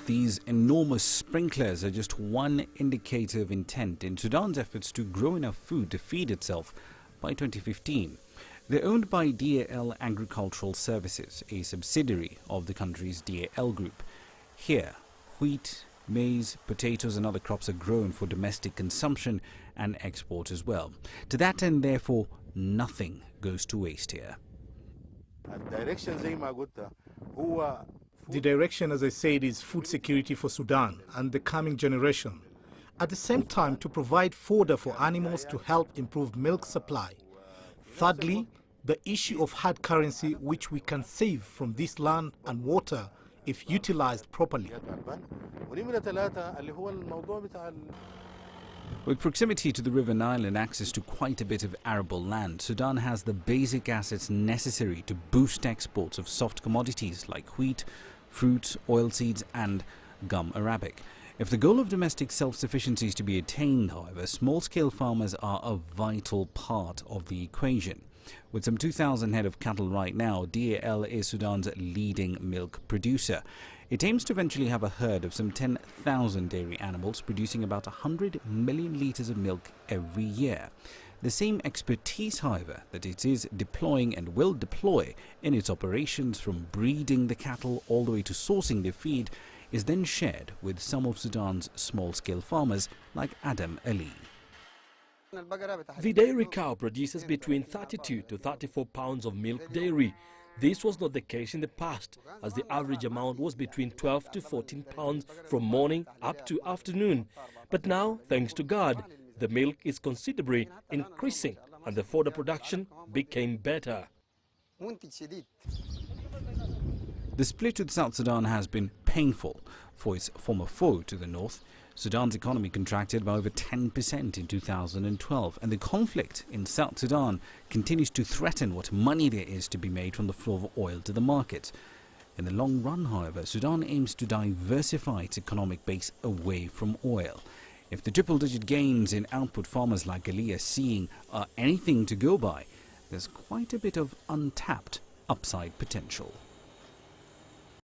These enormous sprinklers are just one indicator of intent in Sudan's efforts to grow enough food to feed itself by 2015. They're owned by DAL Agricultural Services, a subsidiary of the country's DAL group. Here, wheat, maize, potatoes and other crops are grown for domestic consumption and export as well. To that end, therefore, nothing goes to waste here. The direction, as I said, is food security for Sudan and the coming generation. At the same time, to provide fodder for animals to help improve milk supply. Thirdly, the issue of hard currency which we can save from this land and water if utilized properly. With proximity to the River Nile and access to quite a bit of arable land, Sudan has the basic assets necessary to boost exports of soft commodities like wheat, fruits, oilseeds and gum arabic. If the goal of domestic self-sufficiency is to be attained, however, small-scale farmers are a vital part of the equation. With some 2,000 head of cattle right now, DAL is Sudan's leading milk producer. It aims to eventually have a herd of some 10,000 dairy animals, producing about 100 million litres of milk every year. The same expertise, however, that it is deploying and will deploy in its operations, from breeding the cattle all the way to sourcing their feed, is then shared with some of Sudan's small-scale farmers like Adam Ali. The dairy cow produces between 32 to 34 pounds of milk dairy. This was not the case in the past, as the average amount was between 12 to 14 pounds from morning up to afternoon. But now, thanks to God, the milk is considerably increasing and the fodder production became better. The split with South Sudan has been painful for its former foe to the north. Sudan's economy contracted by over 10% in 2012, and the conflict in South Sudan continues to threaten what money there is to be made from the flow of oil to the market. In the long run, however, Sudan aims to diversify its economic base away from oil. If the triple-digit gains in output farmers like Ali are seeing are anything to go by, there's quite a bit of untapped upside potential.